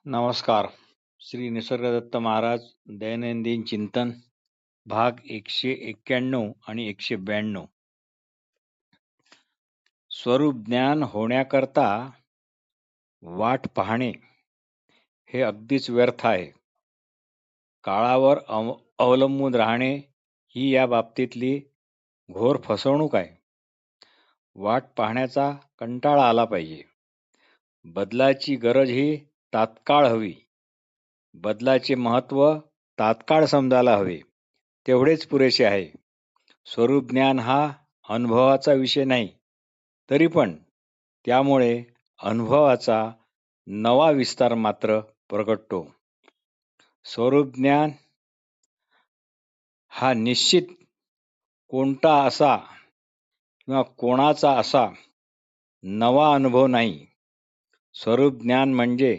नमस्कार. श्री निसर्गदत्त महाराज दैनंदिन चिंतन भाग 191 आणि 192. स्वरूप ज्ञान होण्याकरता वाट पाहणे हे अगदीच व्यर्थ आहे. काळावर अवलंबून राहणे ही या बाबतीतली घोर फसवणूक आहे. वाट पाहण्याचा कंटाळा आला पाहिजे. बदलाची गरज ही तात्काळ हवी. बदलाचे महत्त्व तात्काळ समजायला हवे, तेवढेच पुरेसे आहे. स्वरूप ज्ञान हा अनुभवाचा विषय नाही, तरी पण त्यामुळे अनुभवाचा नवा विस्तार मात्र प्रगटतो. स्वरूप ज्ञान हा निश्चित कोणता असा किंवा कोणाचा असा नवा अनुभव नाही. स्वरूप ज्ञान म्हणजे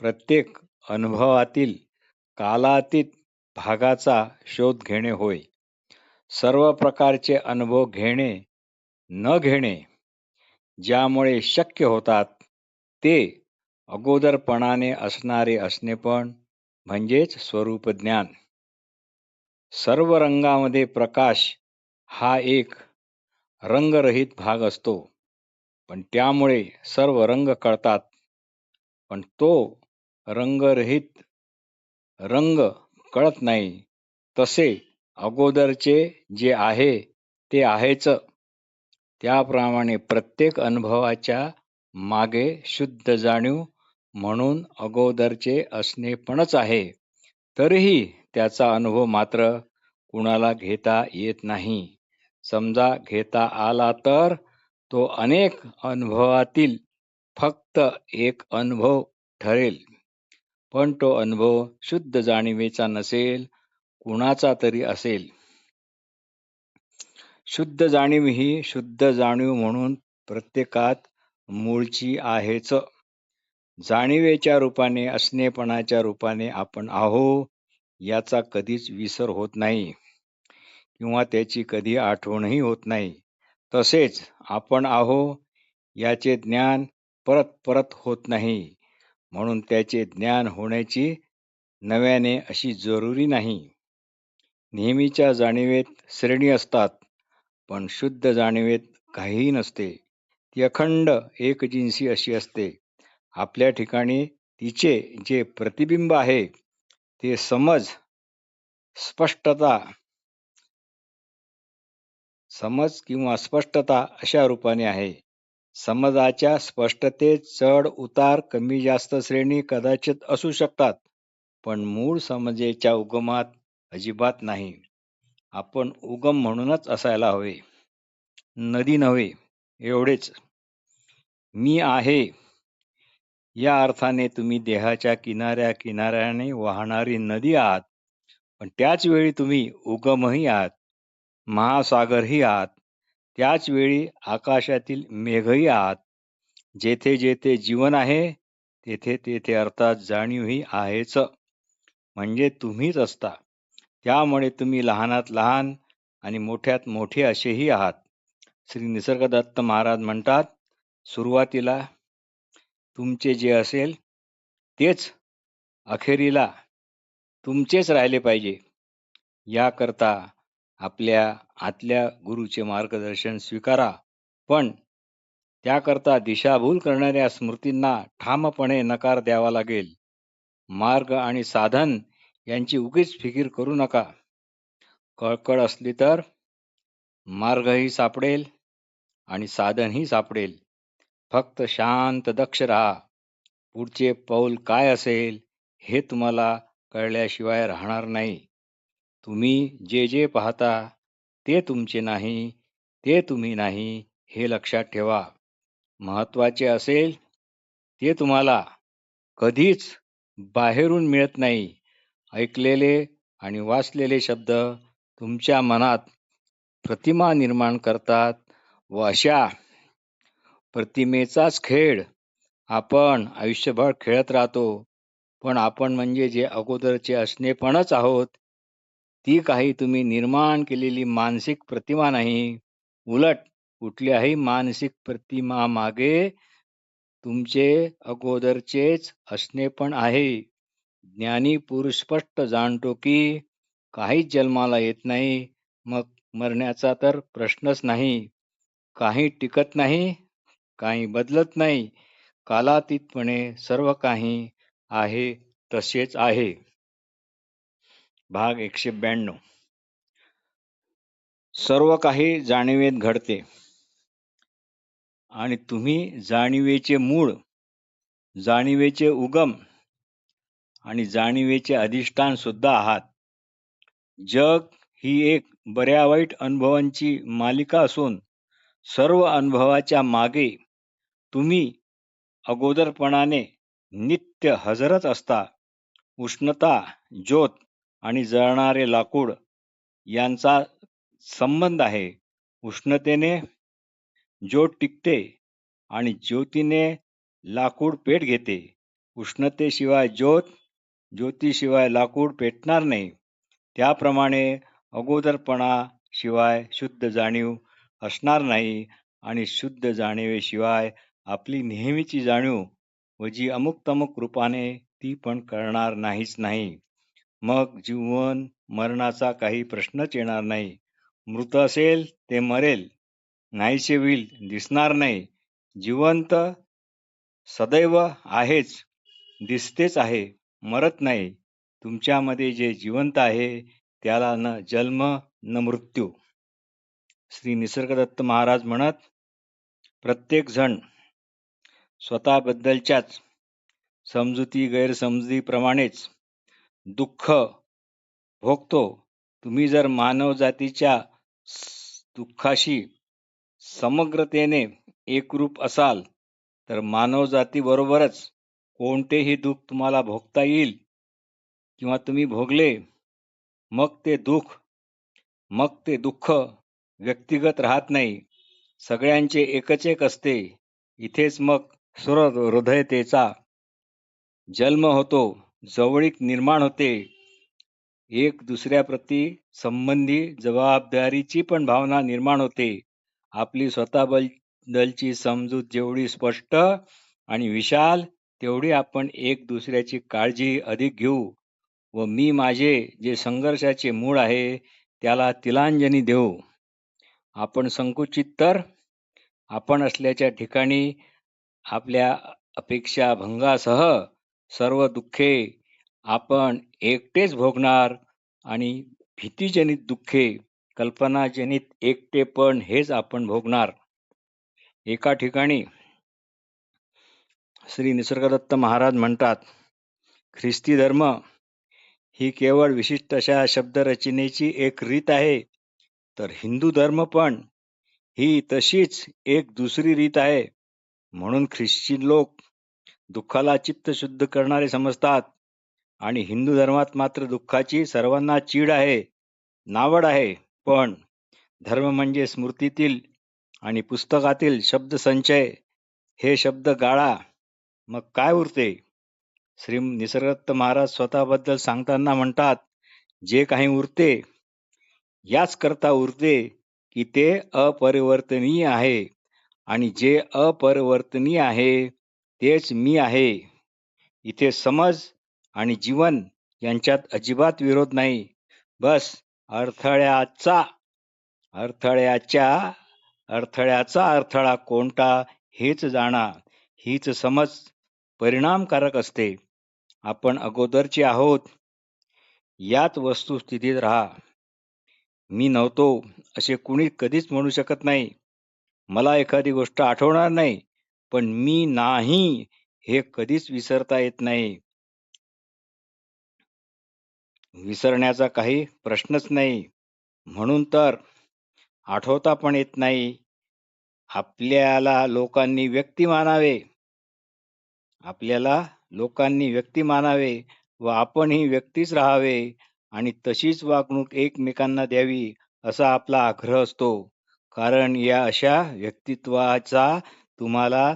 प्रत्येक अनुभवातील कालातीत भागाचा शोध घेणे होय. सर्व प्रकारचे अनुभव घेणे न घेणे ज्यामुळे शक्य होतात ते अगोदरपणाने असणारे असणेपण म्हणजेच स्वरूप ज्ञान. सर्व रंगामध्ये प्रकाश हा एक रंगरहित भाग असतो, पण त्यामुळे सर्व रंग कळतात. पण तो रंगरहित रंग कळत नाही. तसे अगोदरचे जे आहे ते आहेच. त्याप्रमाणे प्रत्येक अनुभवाच्या मागे शुद्ध जाणीव म्हणून अगोदरचे असणेपणच आहे. तरीही त्याचा अनुभव मात्र कुणाला घेता येत नाही. समजा घेता आला तर तो अनेक अनुभवातील फक्त एक अनुभव ठरेल. पण तो अनुभव शुद्ध जाणीवेचा नसेल, कुणाचा तरी असेल. शुद्ध जाणीव ही शुद्ध जाणीव म्हणून प्रत्येकात मूळची आहेच. जाणीवेच्या रूपाने, असणेपणाच्या रूपाने आपण आहो याचा कधीच विसर होत नाही किंवा त्याची कधी आठवणही होत नाही. तसेच आपण आहो याचे ज्ञान परत परत होत नाही, म्हणून त्याचे ज्ञान होण्याची नव्याने अशी जरुरी नाही. नेहमीच्या जाणीवेत श्रेणी असतात, पण शुद्ध जाणीवेत काहीही नसते. ती अखंड एकजिन्सी अशी असते. आपल्या ठिकाणी तिचे जे प्रतिबिंब आहे ते समज किंवा स्पष्टता अशा रूपाने आहे. समजाच्या स्पष्टतेत चढ उतार, कमी जास्त श्रेणी कदाचित असू शकतात, पण मूळ समजेच्या उगमात अजिबात नाही. आपण उगम म्हणूनच असायला हवे, नदी नव्हे. एवढेच. मी आहे या अर्थाने तुम्ही देहाच्या किनाऱ्याने वाहणारी नदी आहात, पण त्याच वेळी तुम्ही उगमही आहात, महासागरही आहात. त्याच वेळी आकाशातील मेघही आहात. जेथे जेथे जीवन आहे तेथे तेथे अर्थात जाणीवही आहेच. म्हणजे तुम्हीच असता. त्यामुळे तुम्ही लहानात लहान आणि मोठ्यात मोठे असेही आहात. श्री निसर्गदत्त महाराज म्हणतात, सुरुवातीला तुमचे जे असेल तेच अखेरीला तुमचेच राहिले पाहिजे. याकरता आपल्या आतल्या गुरुचे मार्गदर्शन स्वीकारा, पण त्याकरता दिशाभूल करणाऱ्या स्मृतींना ठामपणे नकार द्यावा लागेल. मार्ग आणि साधन यांची उगीच फिकीर करू नका. कळकळ असली तर मार्गही सापडेल आणि साधनही सापडेल. फक्त शांत दक्ष राहा. पुढचे पाऊल काय असेल हे तुम्हाला कळल्याशिवाय राहणार नाही. तुम्ही जे जे पाहता ते तुमचे नाही, ते तुम्ही नाही हे लक्षात ठेवा. महत्त्वाचे असेल ते तुम्हाला कधीच बाहेरून मिळत नाही. ऐकलेले आणि वाचलेले शब्द तुमच्या मनात प्रतिमा निर्माण करतात व अशा प्रतिमेचाच खेळ आपण आयुष्यभर खेळत राहतो. पण आपण म्हणजे जे अगोदरचे असणेपणच आहोत. ती काही तुम्ही निर्माण केलेली मानसिक प्रतिमा नाही. उलट कुठल्याही मानसिक प्रतिमा मागे तुमचे अगोदरचेच असणे पण आहे. ज्ञानी पुरुष स्पष्ट जाणतो की काहीच जन्माला येत नाही, मग मरण्याचा तर प्रश्नच नाही. काही टिकत नाही, काही बदलत नाही. कालातीतपणे सर्व काही आहे तसेच आहे. भाग 192. सर्व काही जाणीवेत घडते आणि तुम्ही जाणीवेचे मूळ, जाणीवेचे उगम आणि जाणीवेचे अधिष्ठान सुद्धा आहात. जग ही एक बऱ्या वाईट अनुभवांची मालिका असून सर्व अनुभवाच्या मागे तुम्ही अगोदरपणाने नित्य हजरच असता. उष्णता, ज्योत आणि जळणारे लाकूड यांचा संबंध आहे. उष्णतेने ज्योत टिकते आणि ज्योतीने लाकूड पेट घेते. उष्णतेशिवाय ज्योत, ज्योतीशिवाय लाकूड पेटणार नाही. त्याप्रमाणे अगोदरपणाशिवाय शुद्ध जाणीव असणार नाही आणि शुद्ध जाणीवेशिवाय आपली नेहमीची जाणीव व जी अमुक तमुक रूपाने ती पण कळणार नाहीच नाही. मग जीवन मरणाचा काही प्रश्नच येणार नाही. मृत असेल ते मरेल, नाहीसे होईल, दिसणार नाही. जिवंत सदैव आहेच, दिसतेच आहे, मरत नाही. तुमच्यामध्ये जे जिवंत आहे त्याला न जन्म न मृत्यू. श्री निसर्गदत्त महाराज म्हणत, प्रत्येक जण स्वतःबद्दलच्याच समजुती गैरसमजुतीप्रमाणेच दुःख भोगतो. तुम्ही जर मानव जातीच्या दुःखाशी समग्रतेने एकरूप असाल तर मानव जातीबरोबरच कोणतेही दुःख तुम्हाला भोगता येईल किंवा तुम्ही भोगले, मग ते दुःख व्यक्तिगत राहत नाही, सगळ्यांचे एकच एक असते. इथेच मग हृदयतेचा जन्म होतो, जवळीक निर्माण होते, एक दुसऱ्याप्रती संबंधी जबाबदारीची पण भावना निर्माण होते. आपली स्वतःबद्दलची समजूत जेवढी स्पष्ट आणि विशाल, तेवढी आपण एक दुसऱ्याची काळजी अधिक घेऊ व मी माझे जे संघर्षाचे मूळ आहे त्याला तिलांजली देऊ. आपण संकुचित तर आपण असल्याच्या ठिकाणी आपल्या अपेक्षा भंगासह सर्व दुःखे आपण एकटेच भोगणार आणि भीतीजनित दुःखे, कल्पनाजनित एकटेपण हेच आपण भोगणार. एका ठिकाणी श्री निसर्गदत्त महाराज म्हणतात, ख्रिस्ती धर्म ही केवळ विशिष्ट अशा शब्दरचनेची एक रीत आहे, तर हिंदू धर्म पण ही तशीच एक दुसरी रीत आहे. म्हणून ख्रिश्चन लोक दुःखाला चित्त शुद्ध करणारे समजतात आणि हिंदू धर्मात मात्र दुःखाची सर्वांना चीड आहे, नावड आहे. पण धर्म म्हणजे स्मृतीतील आणि पुस्तकातील शब्दसंचय. हे शब्द गाळा, मग काय उरते? श्री निसर्गदत्त महाराज स्वतःबद्दल सांगताना म्हणतात, जे काही उरते याच करता उरते की ते अपरिवर्तनीय आहे आणि जे अपरिवर्तनीय आहे तेच मी आहे. इथे समज आणि जीवन यांच्यात अजिबात विरोध नाही. बस अडथळ्याचा अडथळा कोणता हेच जाणा. हीच समज परिणामकारक असते. आपण अगोदरचे आहोत याच वस्तुस्थितीत राहा. मी नव्हतो असे कुणी कधीच म्हणू शकत नाही. मला एखादी गोष्ट आठवणार नाही, पण मी नाही हे कधीच विसरता येत नाही. विसरण्याचा काही प्रश्नच नाही. म्हणून तर आठवता पण येत नाही. आपल्याला लोकांनी व्यक्ती मानावे व आपणही व्यक्तीच राहावे आणि तशीच वागणूक एकमेकांना द्यावी असा आपला आग्रह असतो. कारण या अशा व्यक्तित्वाचा तुम्हाला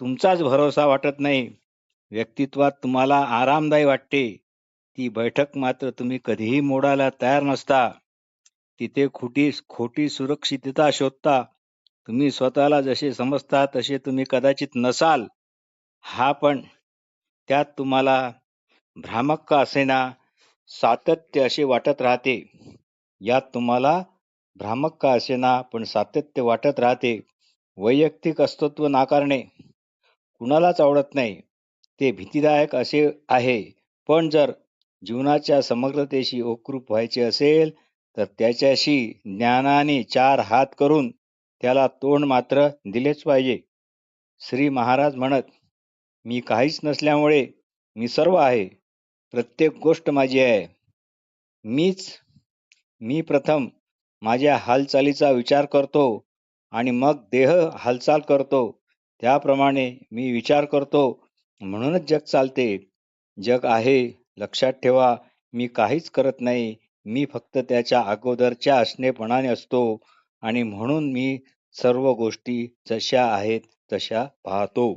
तुमचाच भरोसा वाटत नाही. व्यक्तित्वात तुम्हाला आरामदायी वाटते, ती बैठक मात्र तुम्ही कधीही मोडायला तयार नसता. तिथे खोटी सुरक्षितता शोधता. तुम्ही स्वतःला जसे समजता तसे तुम्ही कदाचित नसाल. हा पण त्यात तुम्हाला भ्रामक का असेना सातत्य असे वाटत राहते. यात तुम्हाला भ्रामक का असेना पण सातत्य वाटत राहते. वैयक्तिक अस्तित्व नाकारणे कुणालाच आवडत नाही. ते भीतीदायक असे आहे. पण जर जीवनाच्या समग्रतेशी एकरूप व्हायचे असेल तर त्याच्याशी ज्ञानाने चार हात करून त्याला तोंड मात्र दिलेच पाहिजे. श्री महाराज म्हणत, मी काहीच नसल्यामुळे मी सर्व आहे. प्रत्येक गोष्ट माझी आहे. मीच मी प्रथम माझ्या हालचालीचा विचार करतो आणि मग देह हालचाल करतो. त्याप्रमाणे मी विचार करतो म्हणूनच जग चालते. जग आहे लक्षात ठेवा. मी काहीच करत नाही. मी फक्त त्याच्या अगोदरच्या असणेपणाने असतो आणि म्हणून मी सर्व गोष्टी जशा आहेत तशा पाहतो.